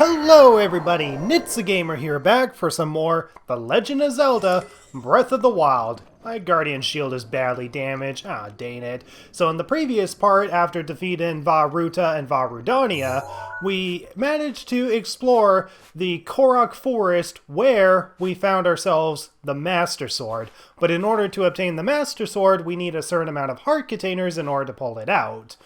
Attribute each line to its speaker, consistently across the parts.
Speaker 1: Hello everybody, Gamer here, back for some more The Legend of Zelda Breath of the Wild. My Guardian Shield is badly damaged, dang it. So in the previous part, after defeating Vah Ruta and Vah Rudania, we managed to explore the Korok Forest where we found ourselves the Master Sword. But in order to obtain the Master Sword, we need a certain amount of heart containers in order to pull it out.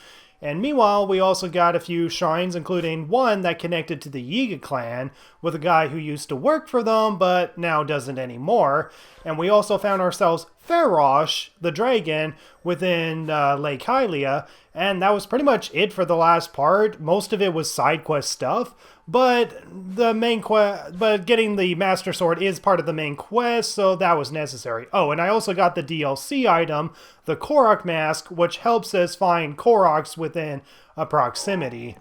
Speaker 1: And meanwhile, we also got a few shrines, including one that connected to the Yiga clan with a guy who used to work for them, but now doesn't anymore. And we also found ourselves Ferosh, the dragon, within Lake Hylia, and that was pretty much it for the last part. Most of it was side quest stuff, but the main but getting the Master Sword is part of the main quest, so that was necessary. Oh, and I also got the DLC item, the Korok Mask, which helps us find Koroks within a proximity.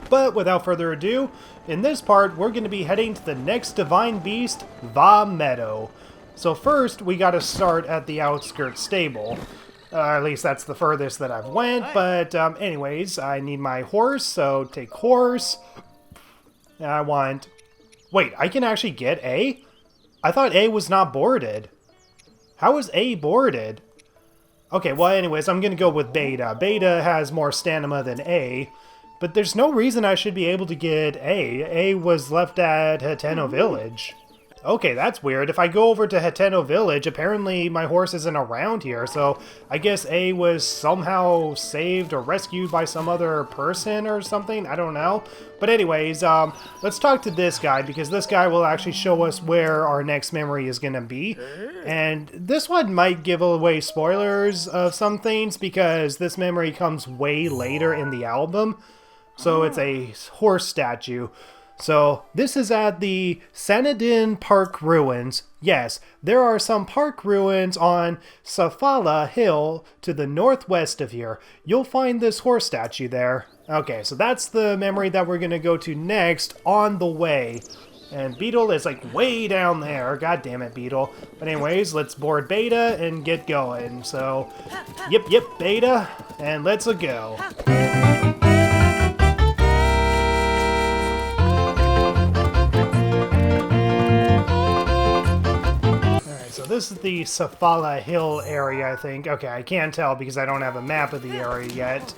Speaker 1: But without further ado, in this part, we're going to be heading to the next Divine Beast, Vah Medoh. So first, we got to start at the outskirts stable. At least that's the furthest that I've went, but anyways, I need my horse, so take horse. I want... Wait, I can actually get A? I thought A was not boarded. How is A boarded? Okay, well anyways, I'm gonna go with Beta. Beta has more stamina than A, but there's no reason I should be able to get A. A was left at Hateno Village. Okay, that's weird. If I go over to Hateno Village, apparently my horse isn't around here, so I guess A was somehow saved or rescued by some other person or something? I don't know. But anyways, let's talk to this guy, because this guy will actually show us where our next memory is going to be. And this one might give away spoilers of some things, because this memory comes way later in the album. So it's a horse statue. So, this is at the Sanidin Park Ruins. Yes, there are some park ruins on Safala Hill to the northwest of here. You'll find this horse statue there. Okay, so that's the memory that we're going to go to next on the way. And Beetle is like way down there. God damn it, Beetle. But anyways, let's board Beta and get going. So, yep, Beta, and let's go. This is the Safala Hill area, I think. Okay, I can't tell because I don't have a map of the area yet.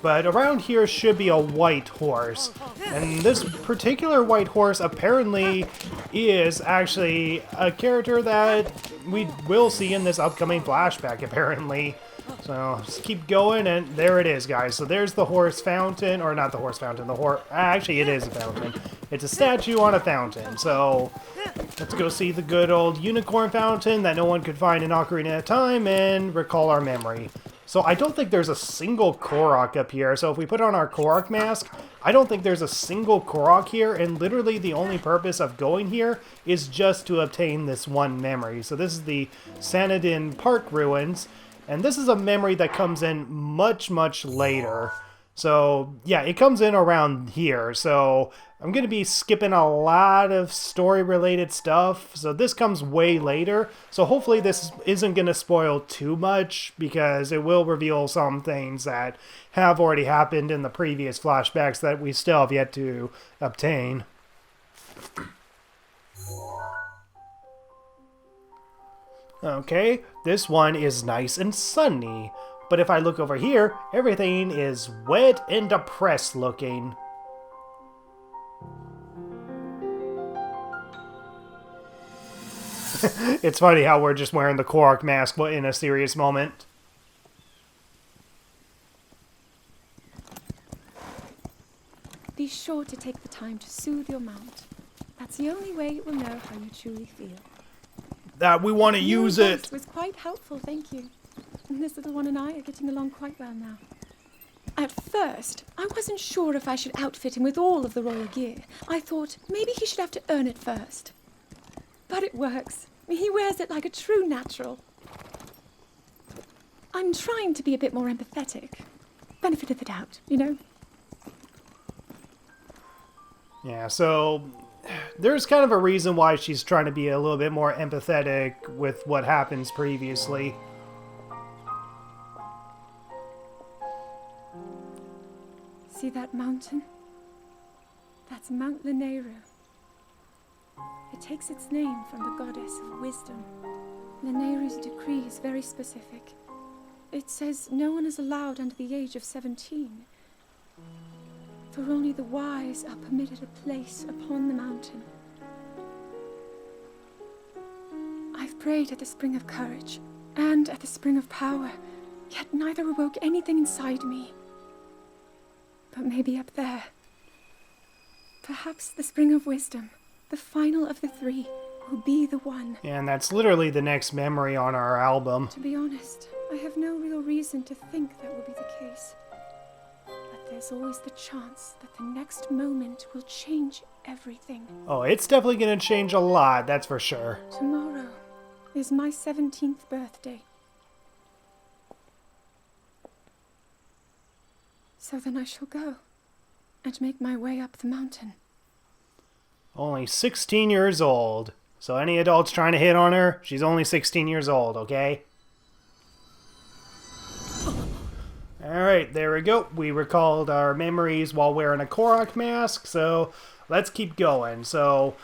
Speaker 1: But around here should be a white horse. And this particular white horse apparently is actually a character that we will see in this upcoming flashback, apparently. So, just keep going, and there it is, guys. So there's the horse fountain, or not the horse fountain, actually, it is a fountain. It's a statue on a fountain, so let's go see the good old unicorn fountain that no one could find in Ocarina of Time, and recall our memory. So I don't think there's a single Korok up here, so if we put on our Korok mask, I don't think there's a single Korok here, and literally the only purpose of going here is just to obtain this one memory. So this is the Sanidin Park Ruins. And this is a memory that comes in much, much later. So, yeah, it comes in around here. So, I'm going to be skipping a lot of story-related stuff. So, this comes way later. So, hopefully this isn't going to spoil too much, because it will reveal some things that have already happened in the previous flashbacks that we still have yet to obtain. Okay, this one is nice and sunny, but if I look over here, everything is wet and depressed looking. It's funny how we're just wearing the Korok mask in a serious moment.
Speaker 2: Be sure to take the time to soothe your mount. That's the only way it will know how you truly feel.
Speaker 1: That we want to use it.
Speaker 2: It was quite helpful, thank you. And this little one and I are getting along quite well now. At first, I wasn't sure if I should outfit him with all of the royal gear. I thought maybe he should have to earn it first. But it works. He wears it like a true natural. I'm trying to be a bit more empathetic. Benefit of the doubt, you know?
Speaker 1: Yeah, so there's kind of a reason why she's trying to be a little bit more empathetic with what happens previously.
Speaker 2: See that mountain? That's Mount Lanayru. It takes its name from the goddess of wisdom. Lanayru's decree is very specific. It says no one is allowed under the age of 17. For only the wise are permitted a place upon the mountain. I've prayed at the Spring of Courage and at the Spring of Power, yet neither awoke anything inside me. But maybe up there. Perhaps the Spring of Wisdom, the final of the three, will be the one.
Speaker 1: And that's literally the next memory on our album.
Speaker 2: To be honest, I have no real reason to think that will be the case. But there's always the chance that the next moment will change everything.
Speaker 1: Oh, it's definitely going to change a lot, that's for sure.
Speaker 2: Tomorrow is my 17th birthday. So then I shall go and make my way up the mountain.
Speaker 1: Only 16 years old. So any adults trying to hit on her, she's only 16 years old, okay? Alright, there we go. We recalled our memories while wearing a Korok mask, so let's keep going. So,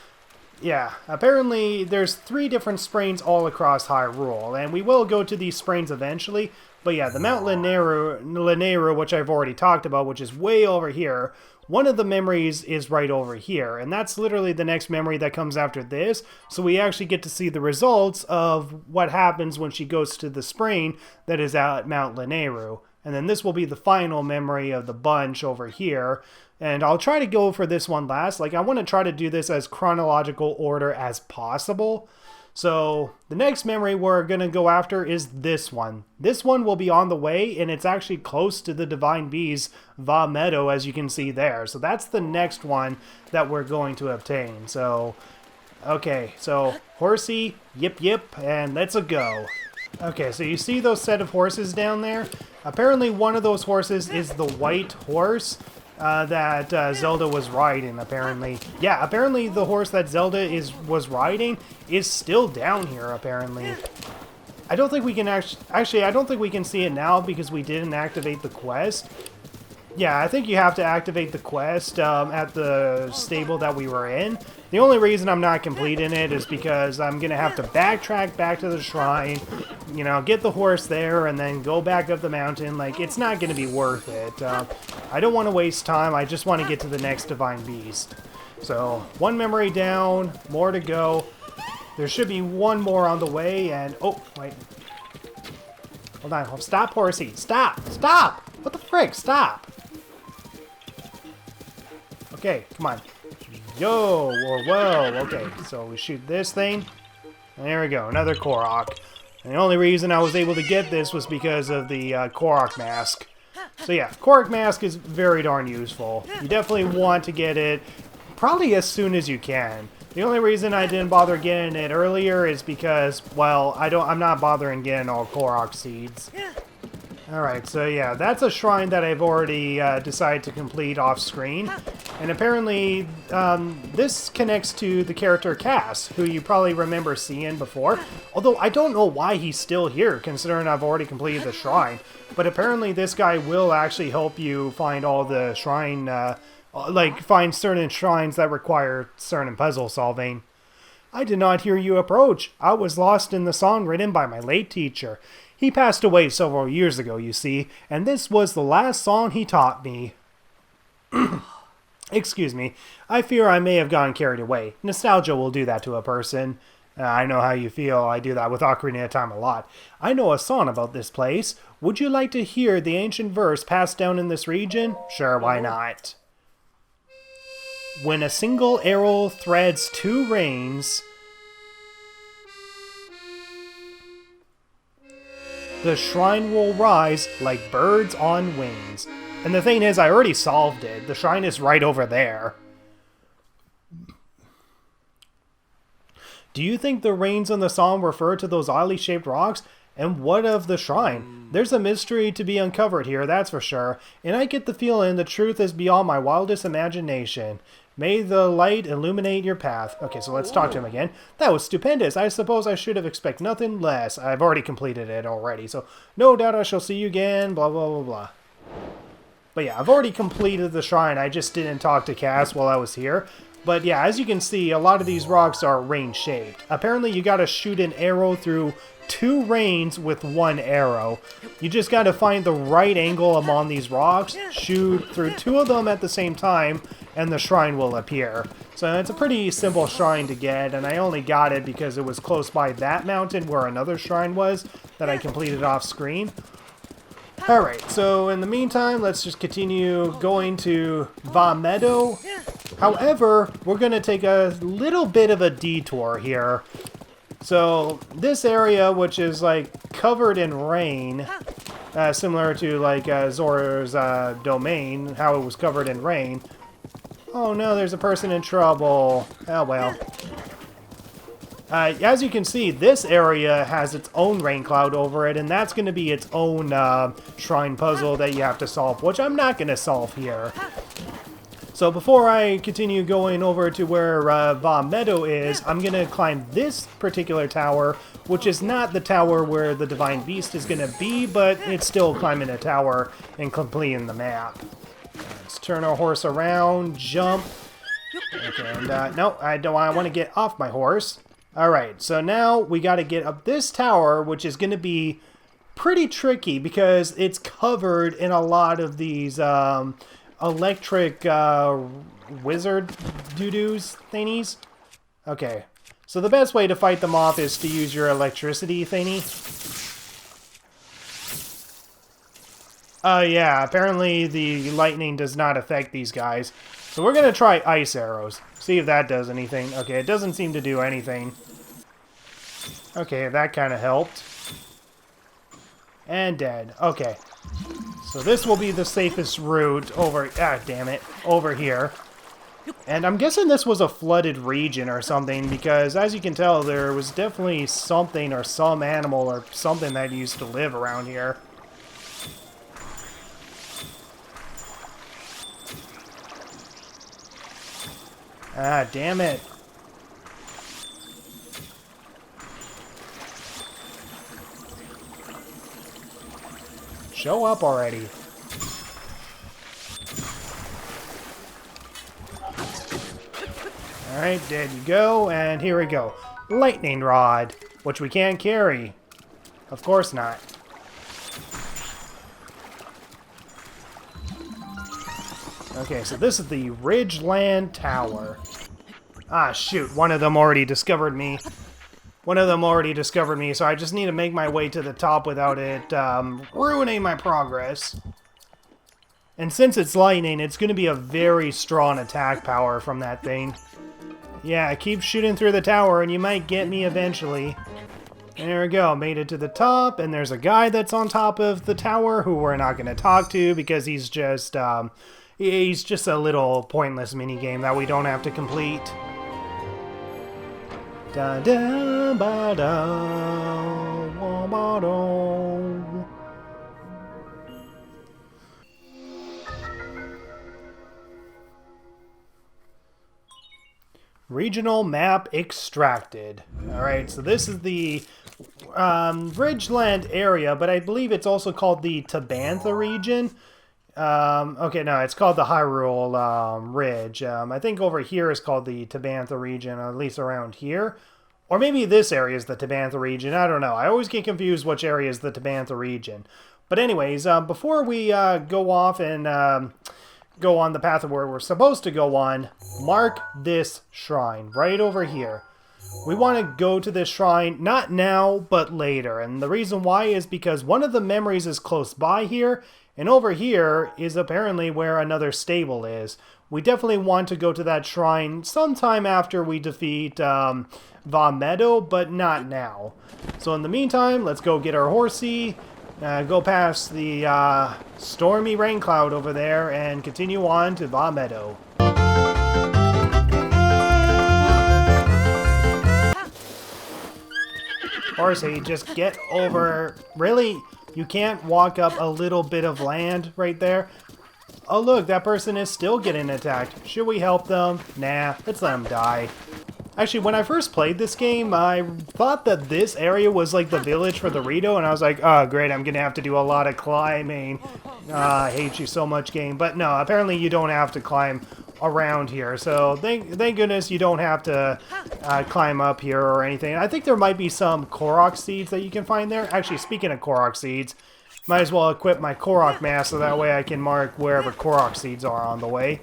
Speaker 1: yeah, apparently there's 3 different sprains all across Hyrule, and we will go to these sprains eventually. But yeah, the Mount Lanayru, which I've already talked about, which is way over here, one of the memories is right over here, and that's literally the next memory that comes after this, so we actually get to see the results of what happens when she goes to the sprain that is at Mount Lanayru. And then this will be the final memory of the bunch over here, and I'll try to go for this one last. Like, I want to try to do this as chronological order as possible. So, the next memory we're going to go after is this one. This one will be on the way, and it's actually close to the Divine Bee's Vah Medoh, as you can see there. So that's the next one that we're going to obtain. So, okay, so horsey, yip yip, and let's go. Okay, so you see those set of horses down there? Apparently one of those horses is the white horse that Zelda was riding, apparently. Yeah, apparently the horse that Zelda was riding is still down here, apparently. I don't think we can actually, I don't think we can see it now because we didn't activate the quest. Yeah, I think you have to activate the quest at the stable that we were in. The only reason I'm not completing it is because I'm going to have to backtrack back to the shrine, you know, get the horse there, and then go back up the mountain. Like, it's not going to be worth it. I don't want to waste time. I just want to get to the next Divine Beast. So, one memory down, more to go. There should be one more on the way, and... oh, wait. Hold on. Stop, horsey. Stop! Stop! What the frick? Stop! Okay, come on. Yo, or whoa, okay, so we shoot this thing. There we go, another Korok. And the only reason I was able to get this was because of the Korok mask. So yeah, Korok mask is very darn useful. You definitely want to get it probably as soon as you can. The only reason I didn't bother getting it earlier is because, well, I'm not bothering getting all Korok seeds. Alright, so yeah, that's a shrine that I've already decided to complete off-screen. And apparently, this connects to the character Kass, who you probably remember seeing before. Although, I don't know why he's still here, considering I've already completed the shrine. But apparently, this guy will actually help you find all the shrine, find certain shrines that require certain puzzle solving. I did not hear you approach. I was lost in the song written by my late teacher. He passed away several years ago, you see, and this was the last song he taught me. Excuse me, I fear I may have gotten carried away. Nostalgia will do that to a person. I know how you feel. I do that with Ocarina of Time a lot. I know a song about this place. Would you like to hear the ancient verse passed down in this region? Sure, why not? When a single arrow threads 2 reins, the shrine will rise like birds on wings. And the thing is, I already solved it. The shrine is right over there. Do you think the reins in the song refer to those oddly shaped rocks? And what of the shrine? There's a mystery to be uncovered here, that's for sure. And I get the feeling the truth is beyond my wildest imagination. May the light illuminate your path. Okay, so let's talk to him again. That was stupendous. I suppose I should have expected nothing less. I've already completed it already, so no doubt I shall see you again, blah, blah, blah, blah. But yeah, I've already completed the shrine. I just didn't talk to Kass while I was here. But yeah, as you can see, a lot of these rocks are rain-shaped. Apparently, you gotta shoot an arrow through 2 rains with 1 arrow. You just gotta find the right angle among these rocks, shoot through 2 of them at the same time, and the shrine will appear. So it's a pretty simple shrine to get, and I only got it because it was close by that mountain where another shrine was that I completed off screen. Alright, so in the meantime, let's just continue going to Vah Medoh. However, we're going to take a little bit of a detour here. So this area, which is like covered in rain, similar to like Zoras' domain, how it was covered in rain. Oh no, there's a person in trouble. Oh well. As you can see, this area has its own rain cloud over it, and that's going to be its own shrine puzzle that you have to solve, which I'm not going to solve here. So before I continue going over to where Vah Medoh is, I'm going to climb this particular tower, which is not the tower where the Divine Beast is going to be, but it's still climbing a tower and completing the map. Let's turn our horse around, jump. Okay, and no, I want to get off my horse. Alright, so now we got to get up this tower, which is going to be pretty tricky because it's covered in a lot of these electric wizard doo-doos thingies. Okay, so the best way to fight them off is to use your electricity thingy. Yeah, apparently the lightning does not affect these guys. So we're going to try ice arrows. See if that does anything. Okay, it doesn't seem to do anything. Okay, that kind of helped. And dead. Okay. So this will be the safest route over... Ah, damn it. Over here. And I'm guessing this was a flooded region or something, because as you can tell, there was definitely something or some animal or something that used to live around here. Ah, damn it. Show up already. Alright, there you go, and here we go. Lightning rod, which we can't carry. Of course not. Okay, so this is the Ridgeland Tower. Ah, shoot, one of them already discovered me. One of them already discovered me, so I just need to make my way to the top without it ruining my progress. And since it's lightning, it's going to be a very strong attack power from that thing. Yeah, keep shooting through the tower and you might get me eventually. And there we go, made it to the top, and there's a guy that's on top of the tower who we're not going to talk to because he's just a little pointless minigame that we don't have to complete. Da da ba da wa ba do. Regional map extracted. Alright, so this is the Ridgeland area, but I believe it's also called the Tabantha region. Okay, no, it's called the Hyrule Ridge. I think over here is called the Tabantha region, or at least around here. Or maybe this area is the Tabantha region, I don't know. I always get confused which area is the Tabantha region. But anyways, before we go off and go on the path where we're supposed to go on, mark this shrine right over here. We want to go to this shrine, not now, but later. And the reason why is because one of the memories is close by here, and over here is apparently where another stable is. We definitely want to go to that shrine sometime after we defeat Vah Medoh, but not now. So in the meantime, let's go get our horsey, go past the stormy rain cloud over there, and continue on to Vah Medoh. Horsey, just get over. Really? You can't walk up a little bit of land right there? Oh look, that person is still getting attacked. Should we help them? Nah, let's let them die. Actually, when I first played this game, I thought that this area was like the village for the Rito, and I was like, oh great, I'm gonna have to do a lot of climbing. I hate you so much, game. But no, apparently you don't have to climb around here, so thank goodness you don't have to climb up here or anything. I think there might be some Korok seeds that you can find there. Actually, speaking of Korok seeds, might as well equip my Korok mask so that way I can mark wherever Korok seeds are on the way.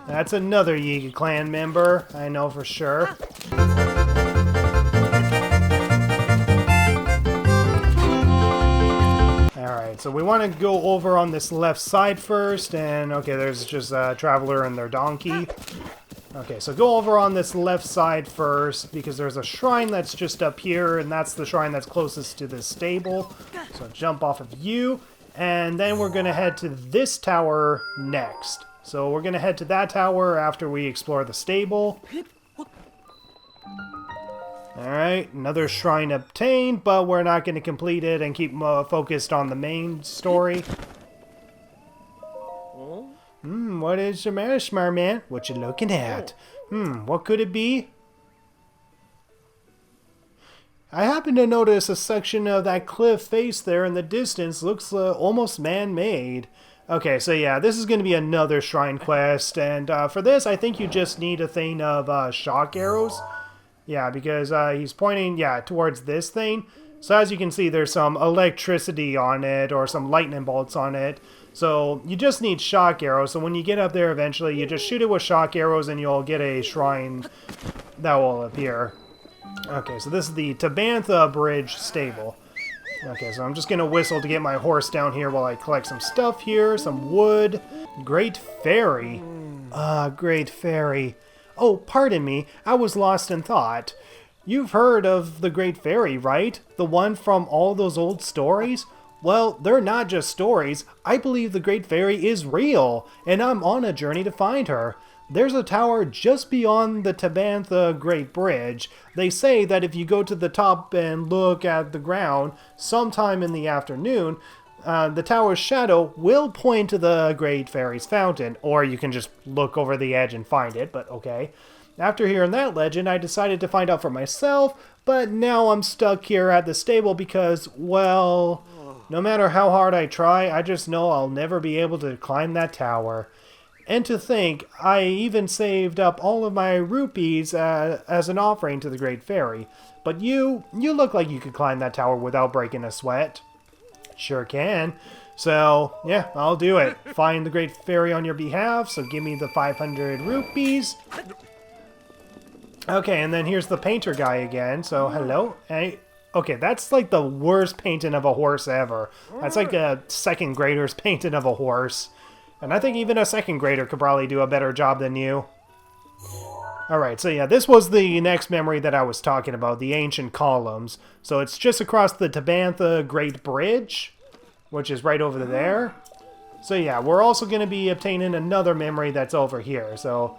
Speaker 1: That's another Yiga clan member, I know for sure. Alright, so we want to go over on this left side first, and okay, there's just a traveler and their donkey. Okay, so go over on this left side first, because there's a shrine that's just up here, and that's the shrine that's closest to this stable. So jump off of you, and then we're going to head to this tower next. So we're going to head to that tower after we explore the stable. Alright, another shrine obtained, but we're not going to complete it and keep focused on the main story. What is the matter, smart man? What you looking at? What could it be? I happen to notice a section of that cliff face there in the distance looks almost man-made. Okay, so yeah, this is going to be another shrine quest, and for this, I think you just need a thing of shock arrows. Yeah, because he's pointing, towards this thing. So as you can see, there's some electricity on it, or some lightning bolts on it. So you just need shock arrows, so when you get up there eventually, you just shoot it with shock arrows and you'll get a shrine that will appear. Okay, so this is the Tabantha Bridge Stable. Okay, so I'm just gonna whistle to get my horse down here while I collect some stuff here, some wood. Great Fairy. Great Fairy. Oh, pardon me, I was lost in thought. You've heard of the Great Fairy, right? The one from all those old stories? Well, they're not just stories. I believe the Great Fairy is real, and I'm on a journey to find her. There's a tower just beyond the Tabantha Great Bridge. They say that if you go to the top and look at the ground sometime in the afternoon, the tower's shadow will point to the Great Fairy's fountain, or you can just look over the edge and find it, but okay. After hearing that legend, I decided to find out for myself, but now I'm stuck here at the stable because, well, no matter how hard I try, I just know I'll never be able to climb that tower. And to think, I even saved up all of my rupees as an offering to the Great Fairy. But you look like you could climb that tower without breaking a sweat. Sure can. So, yeah, I'll do it. Find the Great Fairy on your behalf, so give me the 500 rupees. Okay, and then here's the painter guy again, so hello. Hey. Okay, that's like the worst painting of a horse ever. That's like a second grader's painting of a horse. And I think even a second grader could probably do a better job than you. Alright, so yeah, this was the next memory that I was talking about, the ancient columns. So it's just across the Tabantha Great Bridge, which is right over there. So yeah, we're also going to be obtaining another memory that's over here. So,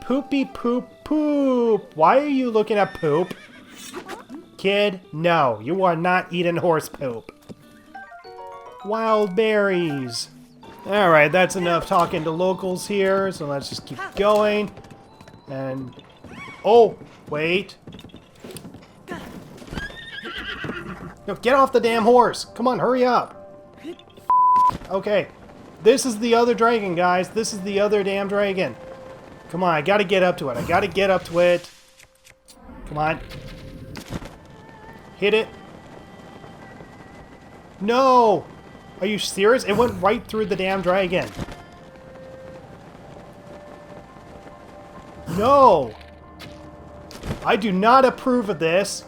Speaker 1: poopy poop poop. Why are you looking at poop? Kid, no, you are not eating horse poop. Wild berries. Alright, that's enough talking to locals here, so let's just keep going. And... oh, wait. No, get off the damn horse! Come on, hurry up! Okay, this is the other dragon, guys. This is the other damn dragon. Come on, I gotta get up to it. I gotta get up to it. Come on. Hit it. No! Are you serious? It went right through the damn dragon. No! I do not approve of this.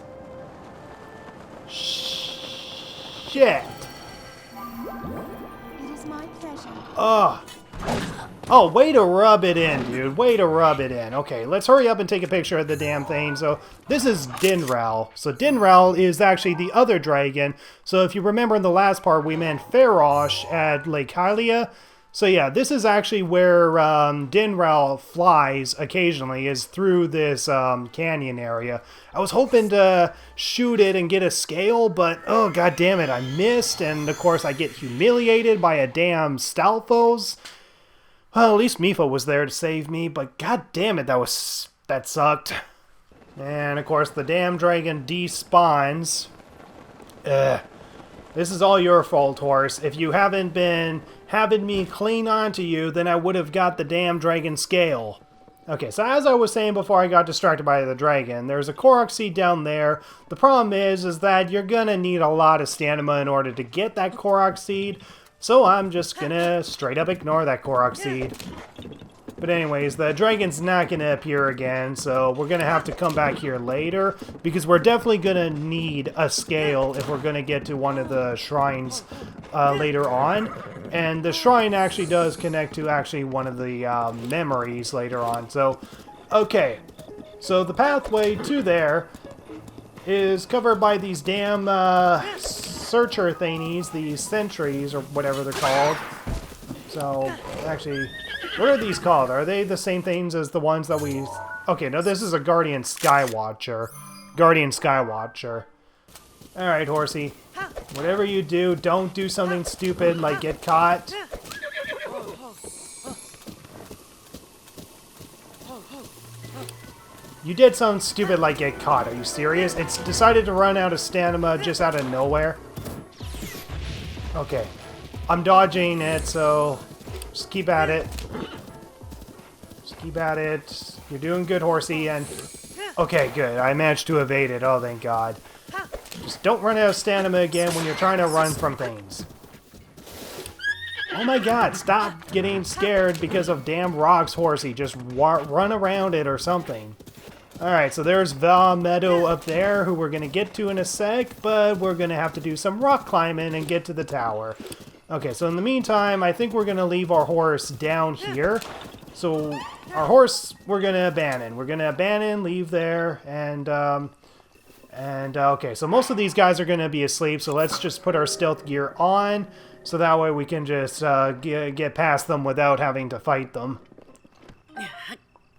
Speaker 1: Shit.
Speaker 2: It is my pleasure.
Speaker 1: Ugh. Oh, way to rub it in, dude. Way to rub it in. Okay, let's hurry up and take a picture of the damn thing. So, this is Dinral. So, Dinral is actually the other dragon. So, if you remember in the last part, we met Farosh at Lake Hylia. So yeah, this is actually where Dinral flies occasionally, is through this canyon area. I was hoping to shoot it and get a scale, but oh god damn it, I missed, and of course I get humiliated by a damn Stalfos. Well, at least Mipha was there to save me, but god damn it, that sucked. And of course the damn dragon despawns. Ugh. This is all your fault, horse. If you haven't been having me cling onto you, then I would have got the damn dragon scale. Okay, so as I was saying before I got distracted by the dragon, there's a Korok seed down there. The problem is that you're gonna need a lot of stamina in order to get that Korok seed, so I'm just gonna straight up ignore that Korok seed. But anyways, the dragon's not going to appear again, so we're going to have to come back here later, because we're definitely going to need a scale if we're going to get to one of the shrines later on. And the shrine actually does connect to actually one of the memories later on. So, okay. So the pathway to there is covered by these damn searcher thingies, these sentries, or whatever they're called. So, actually... what are these called? Are they the same things as the ones that we... okay, no, this is a Guardian Skywatcher. Guardian Skywatcher. Alright, horsey. Whatever you do, don't do something stupid like get caught. You did something stupid like get caught. Are you serious? It's decided to run out of stamina just out of nowhere. Okay. I'm dodging it, so... just keep at it. Just keep at it. You're doing good, horsey, and... okay, good. I managed to evade it. Oh, thank God. Just don't run out of stamina again when you're trying to run from things. Oh my God, stop getting scared because of damn rocks, horsey. Just run around it or something. Alright, so there's Vah Medoh up there, who we're going to get to in a sec, but we're going to have to do some rock climbing and get to the tower. Okay, so in the meantime, I think we're going to leave our horse down here. So, our horse, we're going to abandon. We're going to abandon, leave there, and okay, so most of these guys are going to be asleep, so let's just put our stealth gear on, so that way we can just get past them without having to fight them.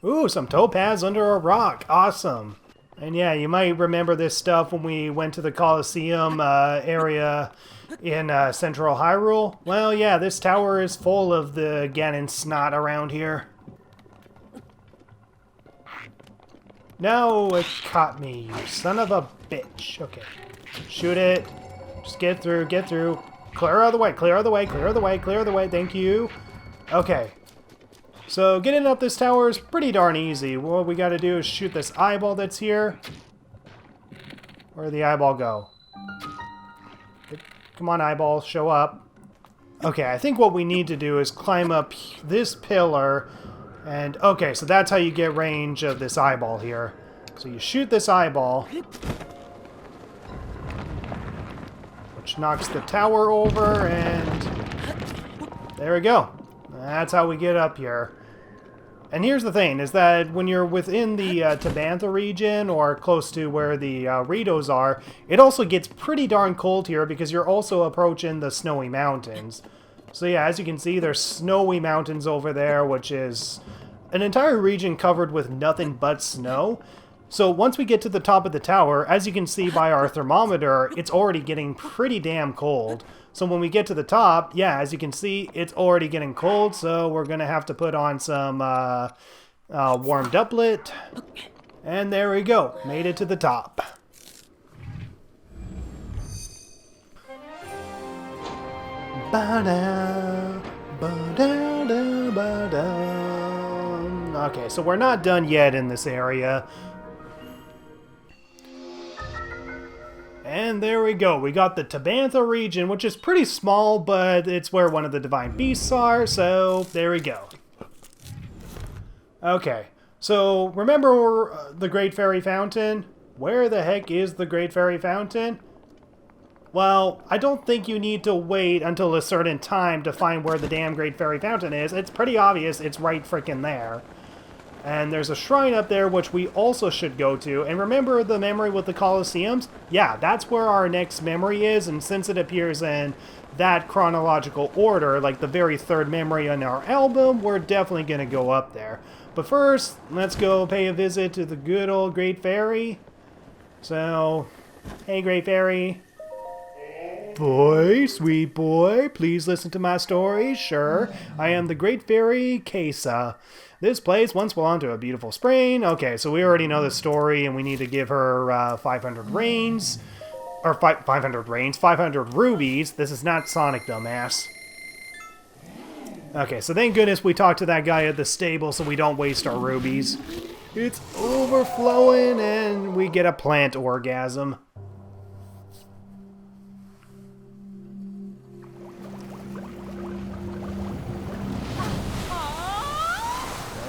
Speaker 1: Ooh, some topaz under a rock. Awesome. And yeah, you might remember this stuff when we went to the Colosseum area in Central Hyrule. Well, yeah, this tower is full of the Ganon snot around here. No, it caught me, you son of a bitch. Okay, shoot it. Just get through, get through. Clear out of the way, clear out of the way, clear out of the way, clear out of the way. Thank you. Okay. So getting up this tower is pretty darn easy. What we got to do is shoot this eyeball that's here. Where'd the eyeball go? Come on, eyeball, show up. Okay, I think what we need to do is climb up this pillar. And, okay, so that's how you get range of this eyeball here. So you shoot this eyeball, which knocks the tower over, and there we go. That's how we get up here. And here's the thing, is that when you're within the Tabantha region, or close to where the Ritos are, it also gets pretty darn cold here because you're also approaching the snowy mountains. So yeah, as you can see, there's snowy mountains over there, which is an entire region covered with nothing but snow. So once we get to the top of the tower, as you can see by our thermometer, it's already getting pretty damn cold. So when we get to the top, yeah, as you can see, it's already getting cold, so we're going to have to put on some warm doublet. And there we go, made it to the top. Ba-da, ba-da-da, ba-da. Okay, so we're not done yet in this area. And there we go, we got the Tabantha region, which is pretty small, but it's where one of the divine beasts are, so there we go. Okay, so remember the Great Fairy Fountain? Where the heck is the Great Fairy Fountain? Well, I don't think you need to wait until a certain time to find where the damn Great Fairy Fountain is. It's pretty obvious, it's right frickin' there. And there's a shrine up there which we also should go to. And remember the memory with the Colosseums? Yeah, that's where our next memory is. And since it appears in that chronological order, like the very third memory on our album, we're definitely going to go up there. But first, let's go pay a visit to the good old Great Fairy. So, hey Great Fairy. Boy, sweet boy, please listen to my story. Sure, I am the Great Fairy Kass. This place once belonged to a beautiful spring. Okay, so we already know the story, and we need to give her 500 reins. Or 500 reins, 500 rubies. This is not Sonic, dumbass. Okay, so thank goodness we talked to that guy at the stable so we don't waste our rubies. It's overflowing, and we get a plant orgasm.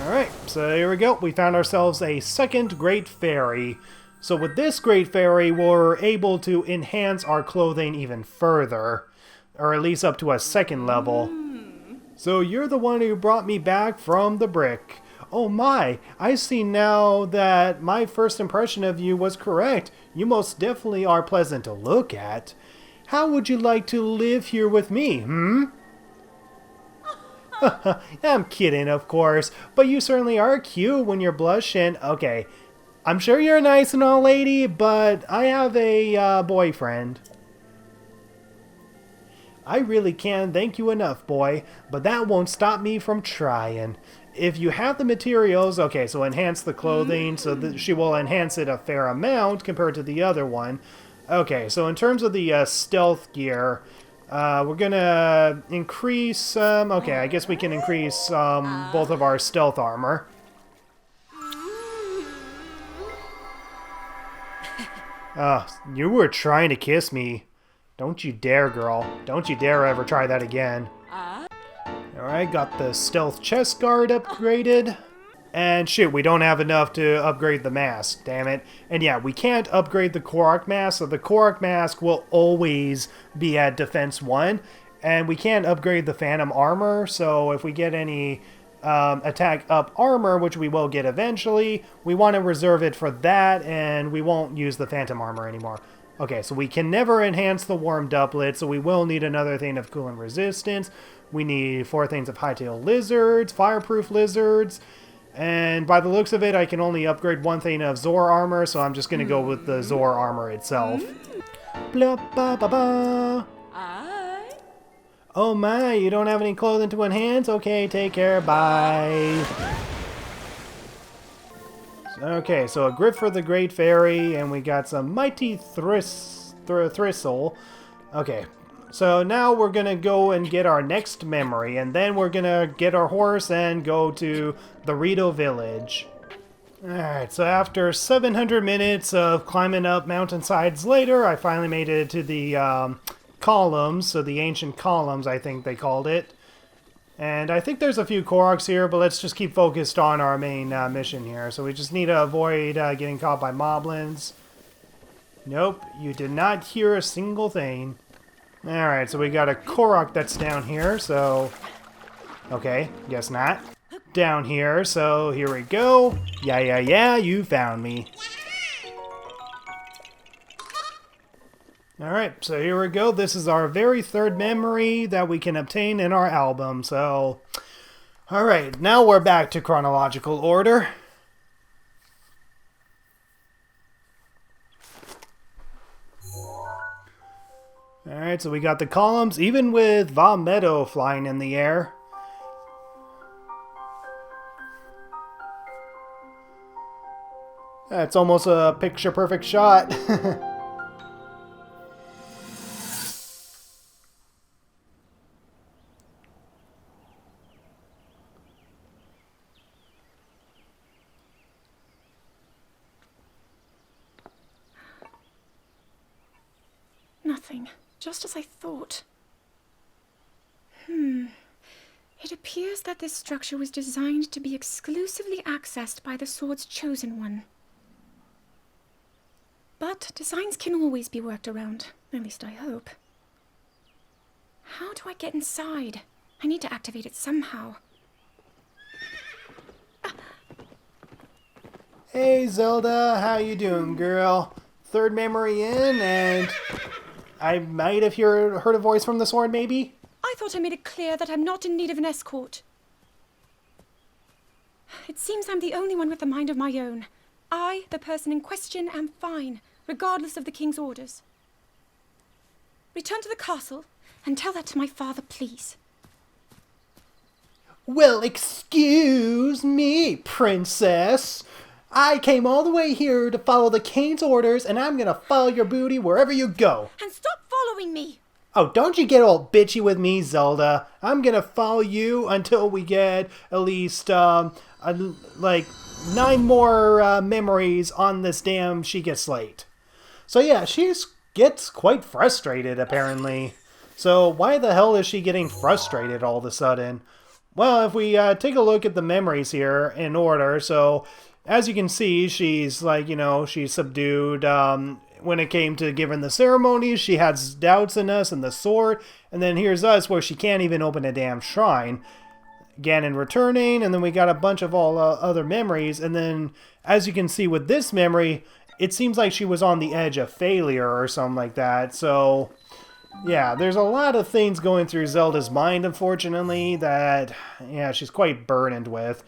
Speaker 1: Alright, so here we go. We found ourselves a second Great Fairy. So with this Great Fairy, we're able to enhance our clothing even further. Or at least up to a second level. So you're the one who brought me back from the brick. Oh my, I see now that my first impression of you was correct. You most definitely are pleasant to look at. How would you like to live here with me, I'm kidding, of course, but you certainly are cute when you're blushing. Okay, I'm sure you're nice and all, lady, but I have a boyfriend. I really can't thank you enough, boy, but that won't stop me from trying. If you have the materials, okay, so enhance the clothing, so that she will enhance it a fair amount compared to the other one. Okay, so in terms of the stealth gear, we're gonna increase, okay, I guess we can increase both of our stealth armor. You were trying to kiss me. Don't you dare, girl. Don't you dare ever try that again. Alright, got the stealth chest guard upgraded. And shoot, we don't have enough to upgrade the mask, damn it. And yeah, we can't upgrade the Korok mask, so the Korok mask will always be at defense 1. And we can't upgrade the phantom armor, so if we get any attack up armor, which we will get eventually, we want to reserve it for that, and we won't use the phantom armor anymore. Okay, so we can never enhance the worm doublet, so we will need another thing of coolant resistance. We need 4 things of hightail lizards, fireproof lizards, and by the looks of it, I can only upgrade 1 thing of Zor armor, so I'm just going to go with the Zor armor itself. Blah, ba, ba, ba. Oh my, you don't have any clothing to enhance? Okay, take care, bye. Okay, so a grip for the Great Fairy, and we got some mighty Thristle. Okay, so now we're gonna go and get our next memory, and then we're gonna get our horse and go to the Rito village. Alright, so after 700 minutes of climbing up mountainsides later, I finally made it to the columns, so the ancient columns, I think they called it. And I think there's a few Koroks here, but let's just keep focused on our main mission here. So we just need to avoid getting caught by moblins. Nope, you did not hear a single thing. Alright, so we got a Korok that's down here, so... Okay, guess not. Down here, so here we go. Yeah, you found me. Alright, so here we go. This is our very third memory that we can obtain in our album, so... Alright, now we're back to chronological order. Alright, so we got the columns, even with Vah Medoh flying in the air. That's almost a picture-perfect shot.
Speaker 2: Nothing. Just as I thought. It appears that this structure was designed to be exclusively accessed by the sword's chosen one. But designs can always be worked around. At least I hope. How do I get inside? I need to activate it somehow.
Speaker 1: Hey Zelda, how you doing, girl? Third memory in, and I might have heard a voice from the sword, maybe?
Speaker 2: I thought I made it clear that I'm not in need of an escort. It seems I'm the only one with a mind of my own. I, the person in question, am fine, regardless of the king's orders. Return to the castle and tell that to my father, please.
Speaker 1: Well, excuse me, princess. I came all the way here to follow the king's orders, and I'm gonna follow your booty wherever you go.
Speaker 2: And stop following me!
Speaker 1: Oh, don't you get all bitchy with me, Zelda. I'm gonna follow you until we get at least, like, 9 more memories on this damn Sheikah slate. So yeah, she gets quite frustrated, apparently. So why the hell is she getting frustrated all of a sudden? Well, if we take a look at the memories here in order, so as you can see, she's like, you know, she's subdued. When it came to giving the ceremonies, she has doubts in us and the sword. And then here's us where she can't even open a damn shrine. Ganon returning, and then we got a bunch of all other memories. And then, as you can see with this memory, it seems like she was on the edge of failure or something like that. So, yeah, there's a lot of things going through Zelda's mind, unfortunately, that, yeah, she's quite burdened with.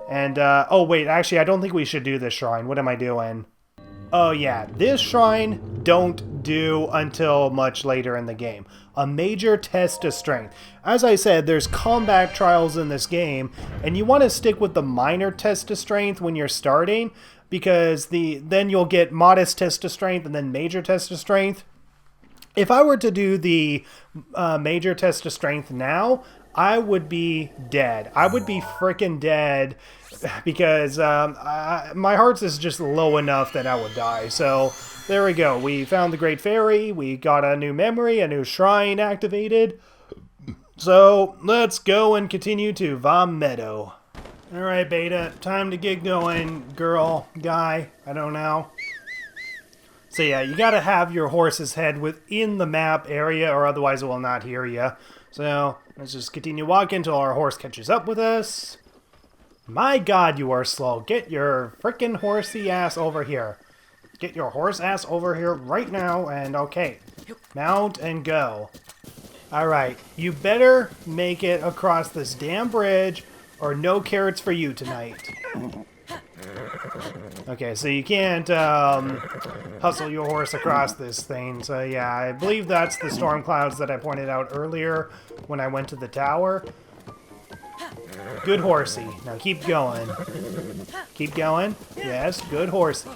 Speaker 1: And, oh wait, actually, I don't think we should do this shrine. What am I doing? Oh yeah, this shrine don't do until much later in the game. A major test of strength. As I said, there's combat trials in this game, and you want to stick with the minor test of strength when you're starting, because then you'll get modest test of strength and then major test of strength. If I were to do the major test of strength now, I would be dead. I would be freaking dead because my heart is just low enough that I would die. So there we go. We found the Great Fairy. We got a new memory, a new shrine activated. So let's go and continue to Vah Medoh. Alright, Beta. Time to get going, girl, guy. I don't know. So yeah, you gotta have your horse's head within the map area or otherwise it will not hear you. So let's just continue walking until our horse catches up with us. My god, you are slow. Get your frickin' horsey ass over here. Get your horse ass over here right now, and okay. Mount and go. Alright, you better make it across this damn bridge, or no carrots for you tonight. Okay, so you can't hustle your horse across this thing. So yeah, I believe that's the storm clouds that I pointed out earlier when I went to the tower. Good horsey. Now keep going. Keep going. Yes, good horsey.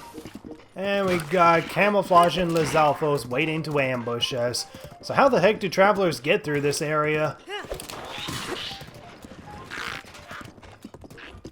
Speaker 1: And we got camouflaging Lizalfos waiting to ambush us. So how the heck do travelers get through this area?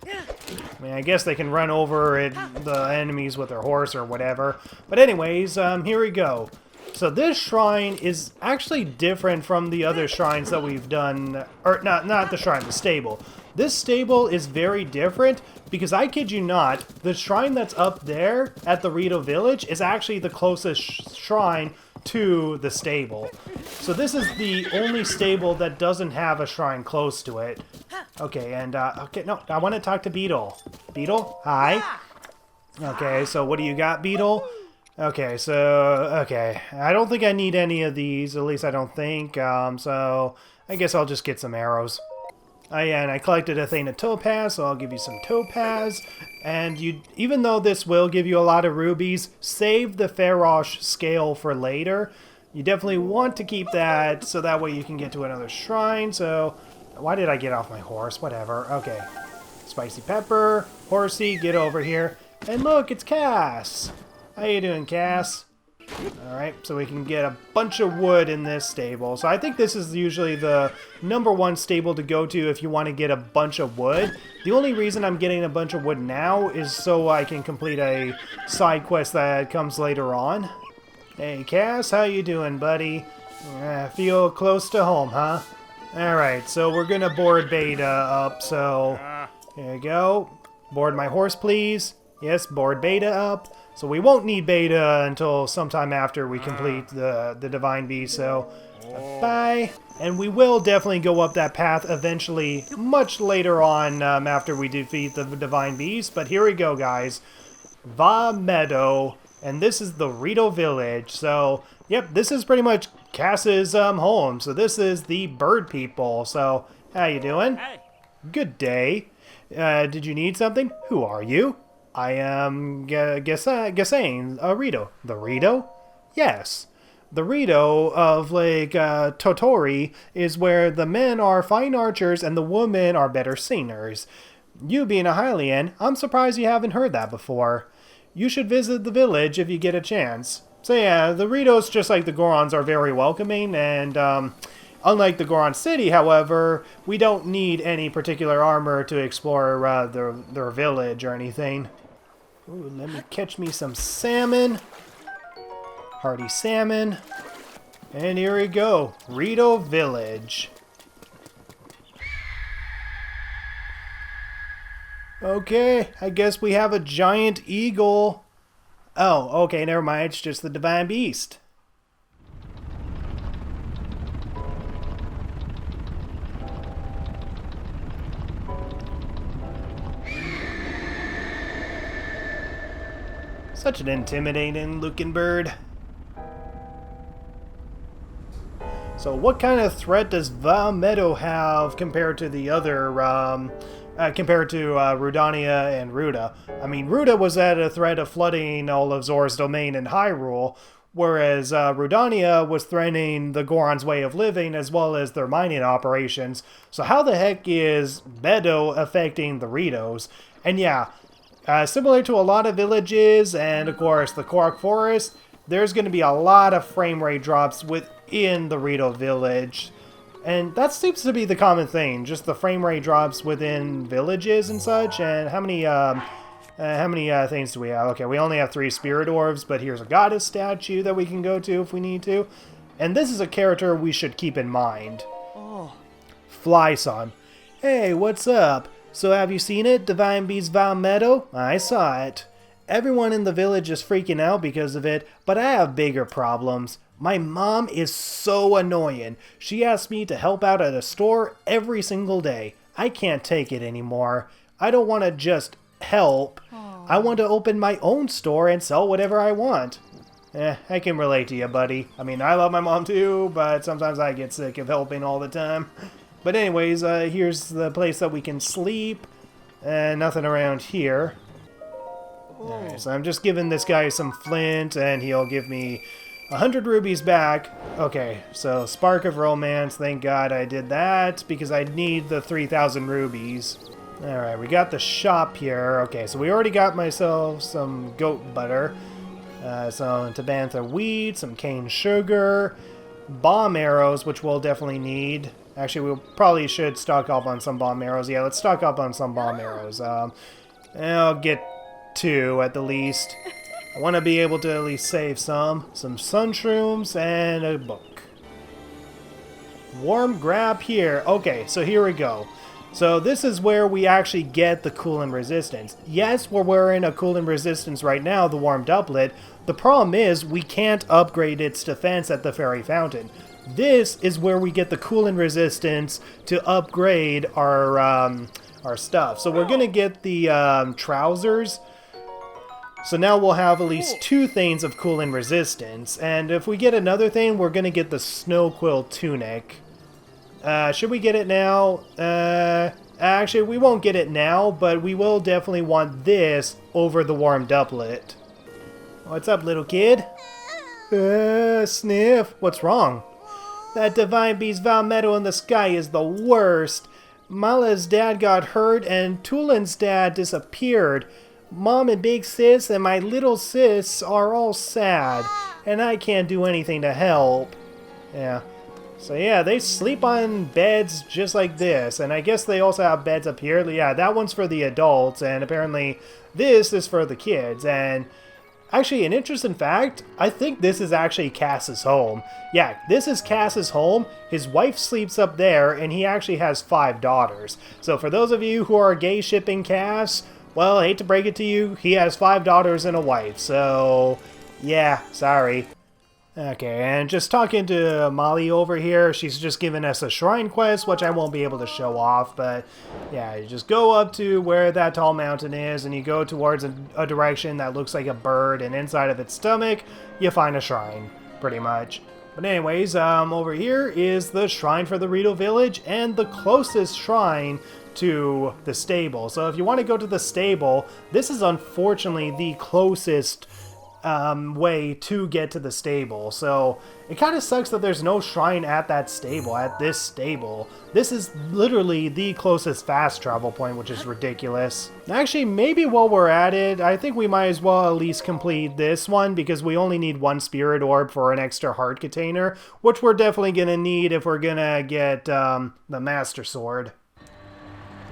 Speaker 1: I mean, I guess they can run over the enemies with their horse or whatever. But anyways, here we go. So this shrine is actually different from the other shrines that we've done. Or, not the shrine, the stable. This stable is very different because, I kid you not, the shrine that's up there at the Rito village is actually the closest shrine to the stable. So this is the only stable that doesn't have a shrine close to it. Okay, and, okay, no, I want to talk to Beetle. Beetle? Hi. Okay, so what do you got, Beetle? Okay, so, okay. I don't think I need any of these, at least I don't think, so I guess I'll just get some arrows. Oh yeah, and I collected a thing of topaz, so I'll give you some topaz. And even though this will give you a lot of rubies, save the Farosh scale for later. You definitely want to keep that, so that way you can get to another shrine. So, why did I get off my horse? Whatever. Okay. Spicy pepper, horsey, get over here. And look, it's Kass. How you doing, Kass? Alright, so we can get a bunch of wood in this stable. So I think this is usually the #1 stable to go to if you want to get a bunch of wood. The only reason I'm getting a bunch of wood now is so I can complete a side quest that comes later on. Hey, Kass, how you doing, buddy? Feel close to home, huh? Alright, so we're gonna board Beta up, so here you go. Board my horse, please. Yes, board Beta up. So we won't need Beta until sometime after we complete the Divine Beast, so bye. And we will definitely go up that path eventually, much later on after we defeat the Divine Beast, but here we go, guys. Vah Medoh, and this is the Rito village. So, yep, this is pretty much Kass's home. So this is the bird people. So, how you doing?
Speaker 3: Hey.
Speaker 1: Good day. Did you need something? Who are you? I am Gassane, Rito. The Rito? Yes. The Rito of Lake Totori is where the men are fine archers and the women are better singers. You being a Hylian, I'm surprised you haven't heard that before. You should visit the village if you get a chance. So yeah, the Ritos, just like the Gorons, are very welcoming, and unlike the Goron City, however, we don't need any particular armor to explore their village or anything. Ooh, let me catch me some salmon. Hearty salmon. And here we go. Rito Village. Okay, I guess we have a giant eagle. Oh, okay, never mind. It's just the divine beast. Such an intimidating looking bird. So what kind of threat does Vah Medoh have compared to the other, compared to Rudania and Ruda? I mean, Ruda was at a threat of flooding all of Zora's domain in Hyrule, whereas Rudania was threatening the Goron's way of living as well as their mining operations. So how the heck is Medoh affecting the Ritos? And yeah, similar to a lot of villages and, of course, the Korok Forest, there's going to be a lot of frame rate drops within the Rito village. And that seems to be the common thing, just the frame rate drops within villages and such. And how many things do we have? Okay, we only have 3 spirit orbs, but here's a goddess statue that we can go to if we need to. And this is a character we should keep in mind.
Speaker 3: Oh.
Speaker 1: Flyson. Hey, what's up? So have you seen it, Divine Beast Vah Medoh? I saw it. Everyone in the village is freaking out because of it, but I have bigger problems. My mom is so annoying. She asks me to help out at a store every single day. I can't take it anymore. I don't want to just help.
Speaker 2: Aww.
Speaker 1: I want to open my own store and sell whatever I want. I can relate to you, buddy. I mean, I love my mom too, but sometimes I get sick of helping all the time. But anyways, here's the place that we can sleep. Nothing around here. Alright, so I'm just giving this guy some flint, and he'll give me 100 rubies back. Okay, so Spark of Romance, thank God I did that, because I need the 3,000 rubies. Alright, we got the shop here. Okay, so we already got myself some goat butter, some Tabantha wheat, some cane sugar, bomb arrows, which we'll definitely need. Actually, we probably should stock up on some bomb arrows. Yeah, let's stock up on some bomb arrows. I'll get 2 at the least. I want to be able to at least save some sun shrooms, and a book. Warm grab here. Okay, so here we go. So this is where we actually get the coolant resistance. Yes, we're wearing a coolant resistance right now, the warm doublet. The problem is we can't upgrade its defense at the fairy fountain. This is where we get the coolant resistance to upgrade our stuff. So we're gonna get the trousers. So now we'll have at least 2 things of coolant resistance. And if we get another thing, we're gonna get the snow quill tunic. Should we get it now? Actually, we won't get it now, but we will definitely want this over the warm doublet. What's up, little kid? Sniff. What's wrong? That divine beast Vah Medoh in the sky is the worst. Mala's dad got hurt and Tulin's dad disappeared. Mom and big sis and my little sis are all sad, and I can't do anything to help. Yeah. So yeah, they sleep on beds just like this, and I guess they also have beds up here. Yeah, that one's for the adults, and apparently this is for the kids. And actually, an interesting fact, I think this is actually Kass's home. Yeah, this is Kass's home. His wife sleeps up there, and he actually has 5 daughters. So for those of you who are gay shipping Kass, well, I hate to break it to you, he has 5 daughters and a wife. So, yeah, sorry. Okay, and just talking to Molly over here, she's just giving us a shrine quest, which I won't be able to show off, but yeah, you just go up to where that tall mountain is, and you go towards a direction that looks like a bird, and inside of its stomach, you find a shrine, pretty much. But anyways, over here is the shrine for the Rito village, and the closest shrine to the stable. So if you want to go to the stable, this is unfortunately the closest way to get to the stable. So it kind of sucks that there's no shrine at that stable, at this stable. This is literally the closest fast travel point, which is ridiculous. Actually, maybe while we're at it, I think we might as well at least complete this one, because we only need one spirit orb for an extra heart container, which we're definitely gonna need if we're gonna get the master sword.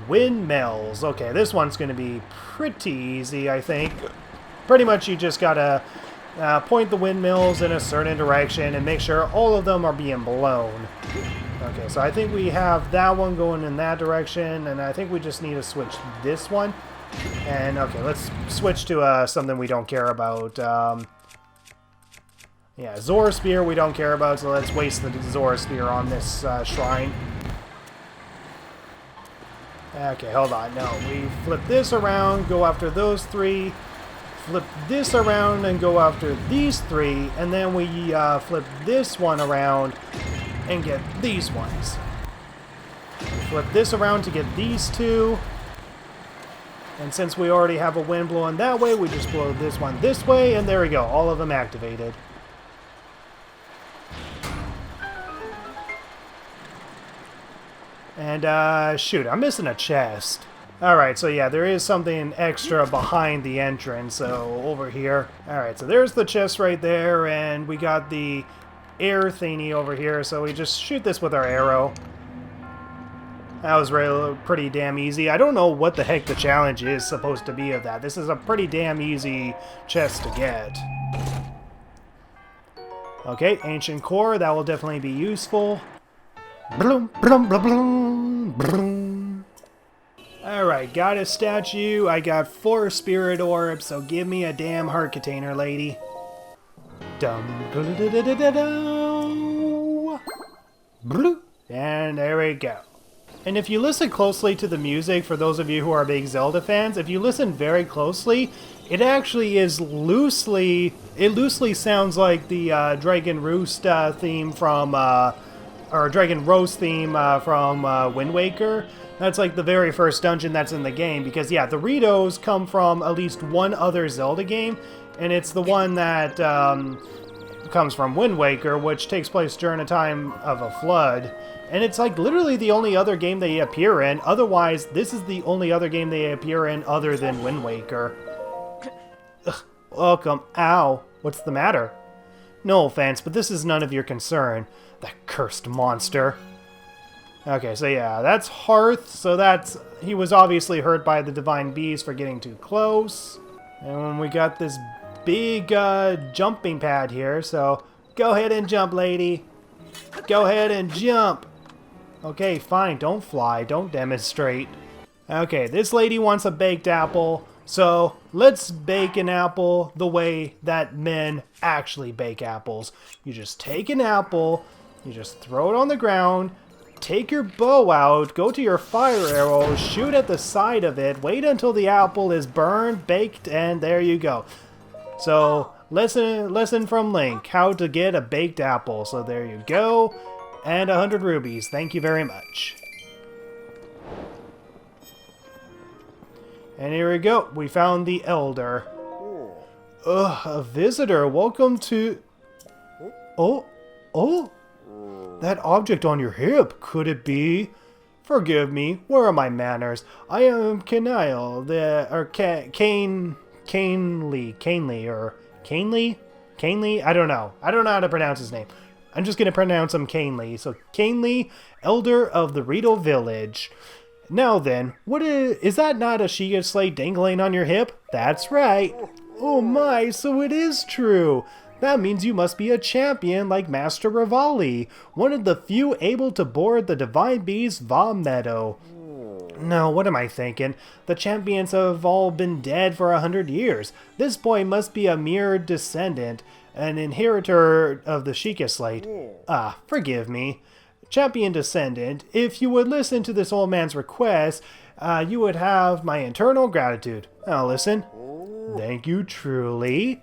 Speaker 1: Windmills. Okay, this one's gonna be pretty easy, I think. Pretty much you just gotta point the windmills in a certain direction and make sure all of them are being blown. Okay, so I think we have that one going in that direction, and I think we just need to switch this one. And okay, let's switch to something we don't care about. Yeah, Zora Spear we don't care about, so let's waste the Zora Spear on this shrine. Okay, hold on. No, we flip this around, go after those three. Flip this around and go after these three, and then we flip this one around and get these ones. Flip this around to get these two, and since we already have a wind blowing that way, we just blow this one this way, and there we go, all of them activated. And shoot, I'm missing a chest. Alright, so yeah, there is something extra behind the entrance, so over here. Alright, so there's the chest right there, and we got the air thingy over here, so we just shoot this with our arrow. That was pretty damn easy. I don't know what the heck the challenge is supposed to be of that. This is a pretty damn easy chest to get. Okay, ancient core, that will definitely be useful. Bloom, bloom, bloom, bloom, bloom. Alright, got a statue, I got 4 spirit orbs, so give me a damn heart container, lady. Dum, and there we go. And if you listen closely to the music, for those of you who are big Zelda fans, if you listen very closely, it actually is loosely sounds like the Dragon Roost theme from, or Dragon Roast theme from Wind Waker. That's like the very first dungeon that's in the game, because yeah, the Ritos come from at least one other Zelda game, and it's the one that comes from Wind Waker, which takes place during a time of a flood. And it's like literally the only other game they appear in. Otherwise, this is the only other game they appear in other than Wind Waker. Ugh, welcome. Ow. What's the matter? No offense, but this is none of your concern. That cursed monster. Okay, so yeah, that's Hearth, so that's... he was obviously hurt by the Divine Beast for getting too close. And we got this big jumping pad here, so go ahead and jump, lady. Go ahead and jump. Okay, fine, don't fly, don't demonstrate. Okay, this lady wants a baked apple, so let's bake an apple the way that men actually bake apples. You just take an apple, you just throw it on the ground, take your bow out, go to your fire arrow, shoot at the side of it, wait until the apple is burned, baked, and there you go. So, lesson from Link, how to get a baked apple. So there you go, and 100 rubies, thank you very much. And here we go, we found the Elder. Ugh, a visitor, welcome to... Oh, that object on your hip, could it be? Forgive me, where are my manners? I am Canile, Canely? I don't know how to pronounce his name. I'm just gonna pronounce him Canely. So, Canely, Elder of the Rito Village. Now then, what is that not a Shiga slate dangling on your hip? That's right. Oh my, so it is true. That means you must be a champion like Master Revali, one of the few able to board the Divine Beast Vah Medoh. No, what am I thinking? The champions have all been dead for 100 years. This boy must be a mere descendant. an inheritor of the Sheikah slate. Forgive me. Champion descendant, if you would listen to this old man's request, you would have my eternal gratitude. Now listen. Thank you truly.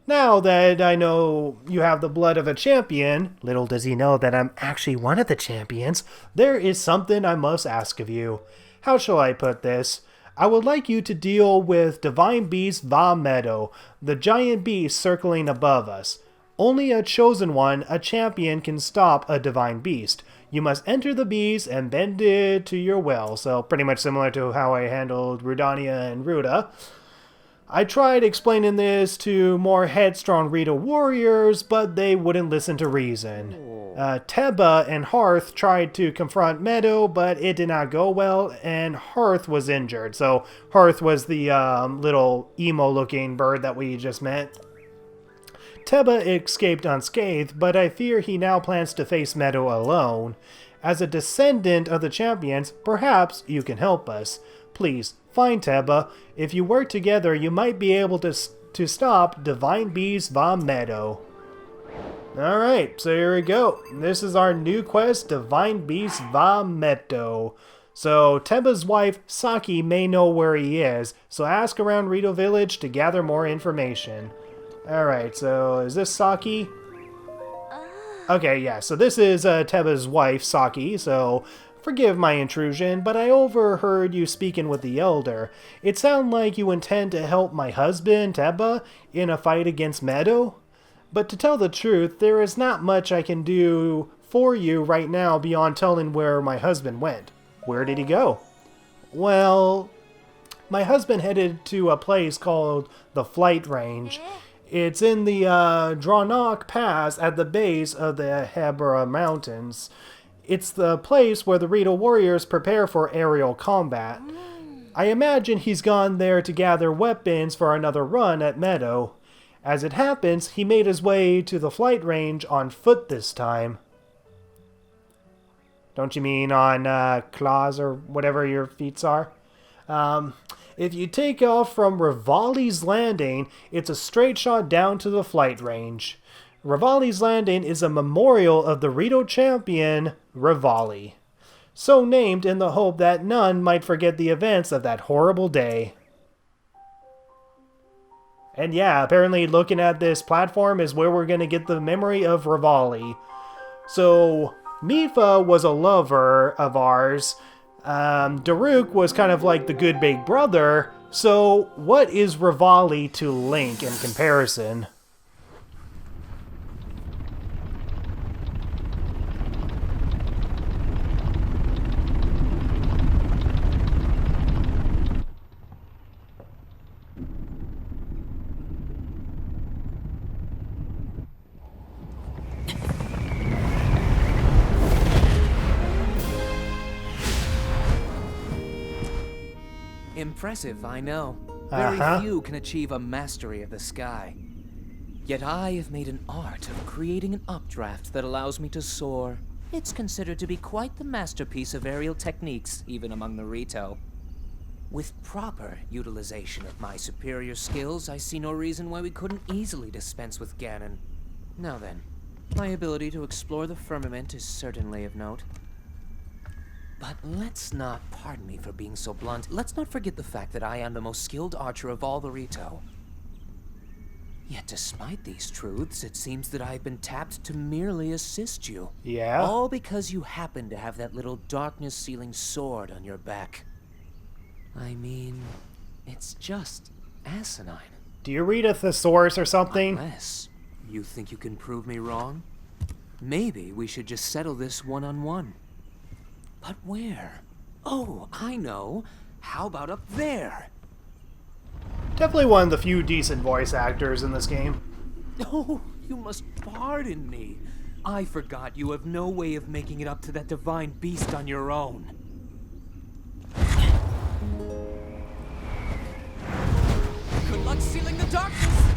Speaker 1: Now that I know you have the blood of a champion, little does he know that I'm actually one of the champions, there is something I must ask of you. How shall I put this? I would like you to deal with divine beast Vah Medoh, the giant beast circling above us. Only a chosen one, a champion, can stop a divine beast. You must enter the beast and bend it to your will. So pretty much similar to how I handled Rudania and Ruda. I tried explaining this to more headstrong Rito warriors, but they wouldn't listen to reason. Tebba and Hearth tried to confront Medoh, but it did not go well, and Hearth was injured. So Hearth was the little emo-looking bird that we just met. Tebba escaped unscathed, but I fear he now plans to face Medoh alone. As a descendant of the champions, perhaps you can help us. Please, find Tebba. If you work together, you might be able to stop Divine Beast Vah Medoh. Alright, so here we go. This is our new quest, Divine Beast Vah Medoh. So, Tebba's wife, Saki, may know where he is, so ask around Rito Village to gather more information. Alright, so is this Saki? Okay, yeah, so this is Tebba's wife, Saki, so forgive my intrusion, but I overheard you speaking with the Elder. It sounded like you intend to help my husband, Tebba, in a fight against Medoh? But to tell the truth, there is not much I can do for you right now beyond telling where my husband went. Where did he go? Well, my husband headed to a place called the Flight Range. It's in the Dranok Pass at the base of the Hebra Mountains. It's the place where the Rito warriors prepare for aerial combat. I imagine he's gone there to gather weapons for another run at Medoh. As it happens, he made his way to the flight range on foot this time. Don't you mean on claws or whatever your feet are? If you take off from Revali's Landing, it's a straight shot down to the flight range. Revali's Landing is a memorial of the Rito Champion, Revali. So named in the hope that none might forget the events of that horrible day. And yeah, apparently looking at this platform is where we're going to get the memory of Revali. So, Mifa was a lover of ours. Daruk was kind of like the good big brother. So, what is Revali to Link in comparison?
Speaker 3: Impressive, I know. Very few can achieve a mastery of the sky. Yet I have made an art of creating an updraft that allows me to soar. It's considered to be quite the masterpiece of aerial techniques, even among the Rito. With proper utilization of my superior skills, I see no reason why we couldn't easily dispense with Ganon. Now then, my ability to explore the firmament is certainly of note. But let's not, pardon me for being so blunt, let's not forget the fact that I am the most skilled archer of all the Rito. Yet despite these truths, it seems that I've been tapped to merely assist you.
Speaker 1: Yeah?
Speaker 3: All because you happen to have that little darkness-sealing sword on your back. I mean, it's just asinine.
Speaker 1: Do you read a thesaurus or something?
Speaker 3: Unless you think you can prove me wrong, maybe we should just settle this one-on-one. But where? Oh, I know. How about up there?
Speaker 1: Definitely one of the few decent voice actors in this game.
Speaker 3: Oh, you must pardon me. I forgot you have no way of making it up to that divine beast on your own. Good luck sealing the darkness!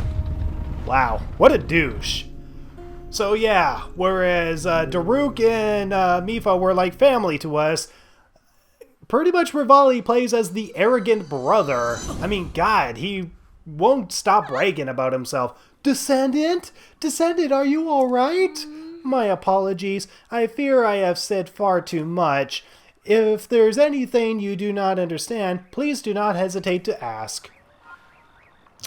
Speaker 1: Wow, what a douche. So yeah, whereas Daruk and Mifa were like family to us, pretty much Revali plays as the arrogant brother. I mean, God, he won't stop bragging about himself. Descendant? Descendant, are you alright? My apologies. I fear I have said far too much. If there's anything you do not understand, please do not hesitate to ask.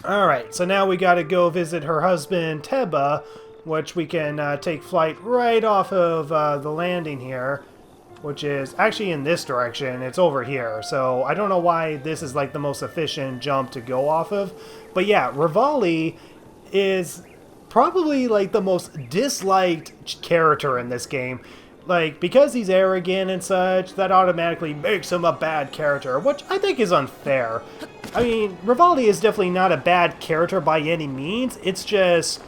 Speaker 1: Alright, so now we gotta go visit her husband, Tebba, which we can take flight right off of the landing here, which is actually in this direction. It's over here, so I don't know why this is like the most efficient jump to go off of. But yeah, Revali is probably like the most disliked character in this game. Like, because he's arrogant and such, that automatically makes him a bad character, which I think is unfair. I mean, Revali is definitely not a bad character by any means. It's just,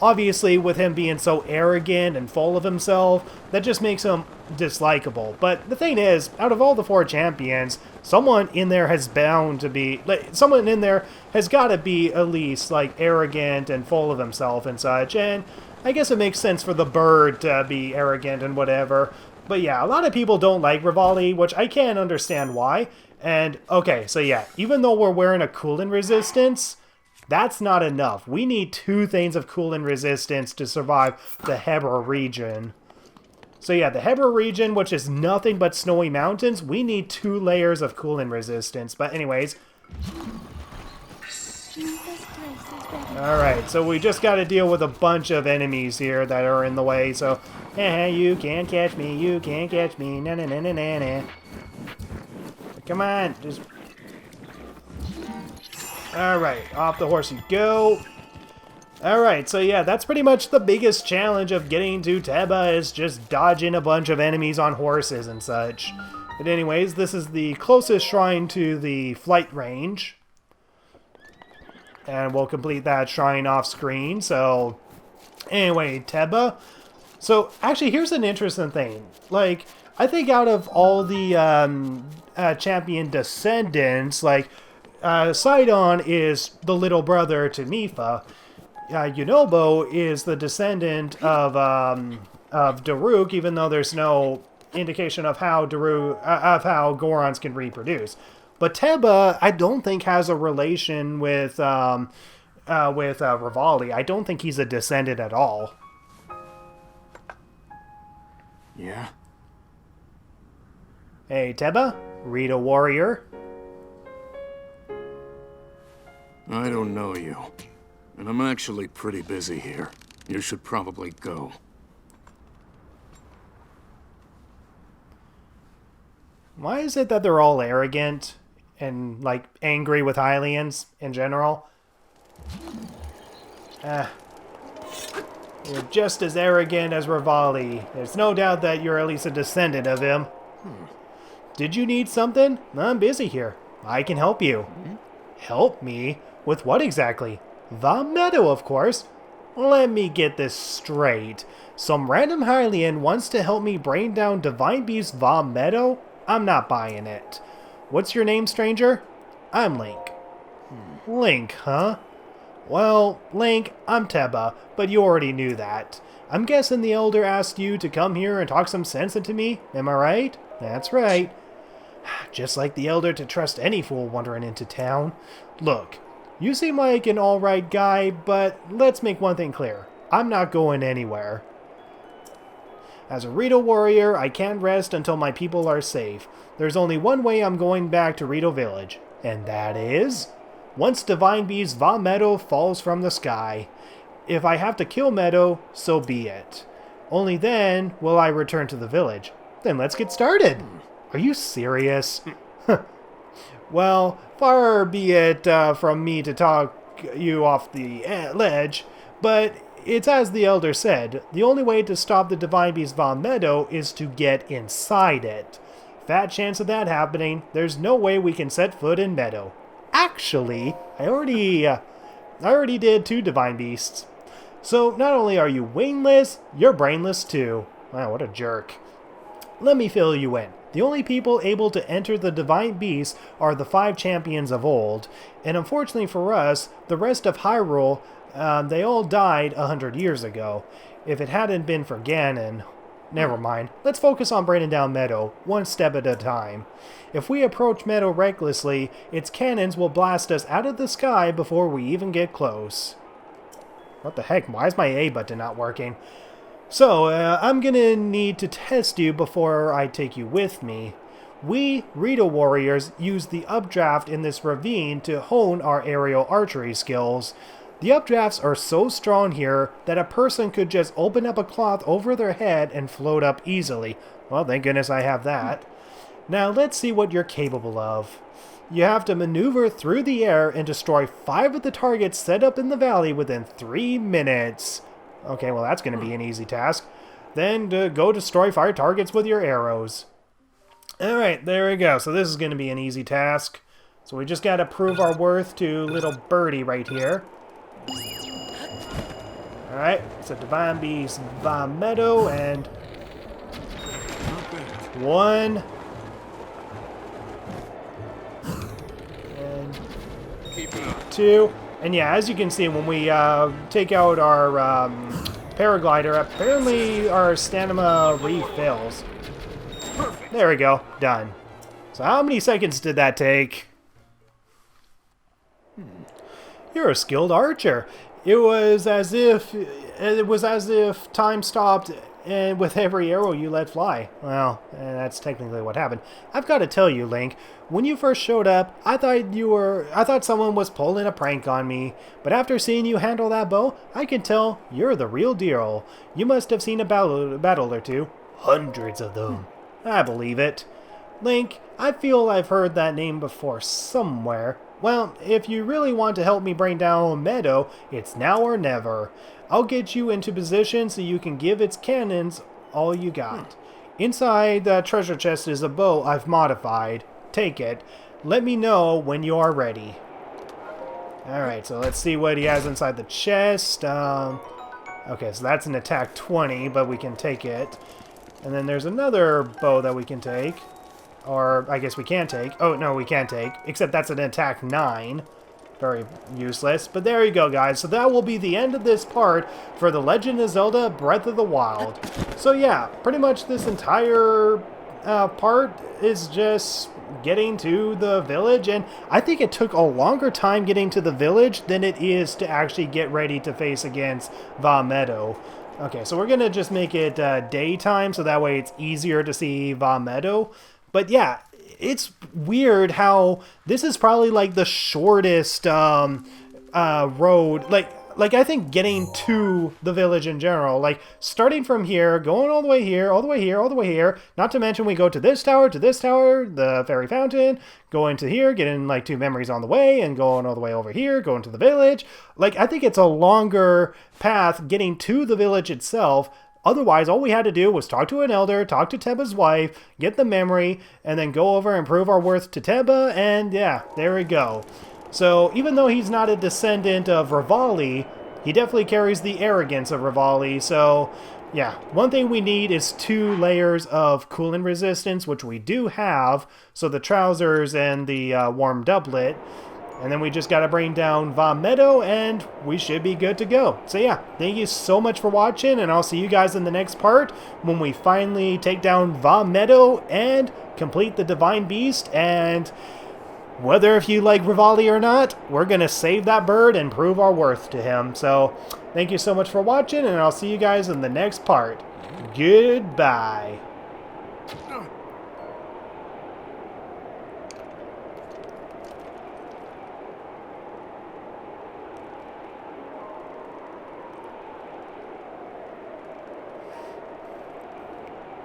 Speaker 1: obviously, with him being so arrogant and full of himself, that just makes him dislikable. But the thing is, out of all the 4 champions, someone in there has bound to be, like, someone in there has got to be at least, like, arrogant and full of himself and such, and I guess it makes sense for the bird to be arrogant and whatever. But yeah, a lot of people don't like Revali, which I can't understand why. And, okay, so yeah, even though we're wearing a coolant resistance, that's not enough. We need 2 things of coolant resistance to survive the Hebra region. So yeah, the Hebra region, which is nothing but snowy mountains, we need 2 layers of coolant resistance. But anyways, alright, so we just gotta deal with a bunch of enemies here that are in the way, so you can't catch me, you can't catch me, na na na na na na. Come on, just... Alright, off the horse you go. Alright, so yeah, that's pretty much the biggest challenge of getting to Tebba, is just dodging a bunch of enemies on horses and such. But anyways, this is the closest shrine to the flight range. And we'll complete that shrine off screen. So, anyway, Tebba. So, actually, here's an interesting thing. Like, I think out of all the champion descendants, like, Sidon is the little brother to Mipha. Yunobo is the descendant of Daruk, even though there's no indication of how Gorons can reproduce. But Tebba, I don't think has a relation with Revali. I don't think he's a descendant at all.
Speaker 4: Yeah?
Speaker 1: Hey, Tebba? Rito warrior?
Speaker 4: I don't know you. And I'm actually pretty busy here. You should probably go.
Speaker 1: Why is it that they're all arrogant and, like, angry with Hylians in general? You're just as arrogant as Revali. There's no doubt that you're at least a descendant of him. Did you need something? I'm busy here. I can help you. Help me? With what exactly? Vah Medoh, of course. Let me get this straight. Some random Hylian wants to help me bring down Divine Beast Vah Medoh? I'm not buying it. What's your name, stranger? I'm Link. Link, huh? Well, Link, I'm Tebba, but you already knew that. I'm guessing the Elder asked you to come here and talk some sense into me, am I right? That's right. Just like the Elder to trust any fool wandering into town. Look, you seem like an alright guy, but let's make one thing clear. I'm not going anywhere. As a Rito warrior, I can't rest until my people are safe. There's only one way I'm going back to Rito Village, and that is... once Divine Beast Vah Medoh falls from the sky. If I have to kill Medoh, so be it. Only then will I return to the village. Then let's get started. Are you serious? Well, far be it from me to talk you off the ledge, but it's as the Elder said, the only way to stop the Divine Beast Vah Medoh is to get inside it. Fat chance of that happening, there's no way we can set foot in Medoh. Actually, I already did 2 Divine Beasts. So not only are you wingless, you're brainless too. Wow, what a jerk. Let me fill you in. The only people able to enter the Divine Beast are the 5 champions of old, and unfortunately for us, the rest of Hyrule, they all died 100 years ago. If it hadn't been for Ganon... Never mind. Let's focus on bringing down Medoh, one step at a time. If we approach Medoh recklessly, its cannons will blast us out of the sky before we even get close. What the heck? Why is my A button not working? So, I'm gonna need to test you before I take you with me. We, Rito warriors, use the updraft in this ravine to hone our aerial archery skills. The updrafts are so strong here that a person could just open up a cloth over their head and float up easily. Well, thank goodness I have that. Now, let's see what you're capable of. You have to maneuver through the air and destroy 5 of the targets set up in the valley within 3 minutes. Okay, well that's going to be an easy task. Then go destroy 5 targets with your arrows. Alright, there we go. So this is going to be an easy task. So we just got to prove our worth to little birdie right here. Alright, so Divine Beast Vah Medoh and 1. And 2. And yeah, as you can see, when we take out our paraglider, apparently our stamina refills. There we go. Done. So how many seconds did that take? You're a skilled archer. It was as if time stopped and with every arrow you let fly. Well, that's technically what happened. I've got to tell you, Link, when you first showed up, I thought someone was pulling a prank on me. But after seeing you handle that bow, I can tell you're the real deal. You must have seen a battle or two. Hundreds of them. I believe it. Link, I feel I've heard that name before somewhere. Well, if you really want to help me bring down Medoh, it's now or never. I'll get you into position so you can give its cannons all you got. Inside the treasure chest is a bow I've modified. Take it. Let me know when you are ready. Alright, so let's see what he has inside the chest. Okay, so that's an attack 20, but we can take it. And then there's another bow that we can take. Or, I guess we can take. Oh, no, we can't take. Except that's an attack 9. Very useless. But there you go, guys. So that will be the end of this part for The Legend of Zelda Breath of the Wild. So yeah, pretty much this entire part is just getting to the village. And I think it took a longer time getting to the village than it is to actually get ready to face against Vah Medoh. Okay, so we're going to just make it daytime so that way it's easier to see Vah Medoh. But yeah, it's weird how this is probably like the shortest road. Like I think getting to the village in general, like starting from here, going all the way here, all the way here, all the way here. Not to mention we go to this tower, the fairy fountain, going to here, getting like 2 memories on the way, and going all the way over here, going to the village. Like I think it's a longer path getting to the village itself. Otherwise, all we had to do was talk to an elder, talk to Tebba's wife, get the memory, and then go over and prove our worth to Tebba, and yeah, there we go. So, even though he's not a descendant of Revali, he definitely carries the arrogance of Revali, so yeah. One thing we need is 2 layers of coolant resistance, which we do have, so the trousers and the warm doublet. And then we just got to bring down Vah Medoh, and we should be good to go. So yeah, thank you so much for watching, and I'll see you guys in the next part when we finally take down Vah Medoh and complete the Divine Beast. And whether if you like Revali or not, we're going to save that bird and prove our worth to him. So thank you so much for watching, and I'll see you guys in the next part. Goodbye.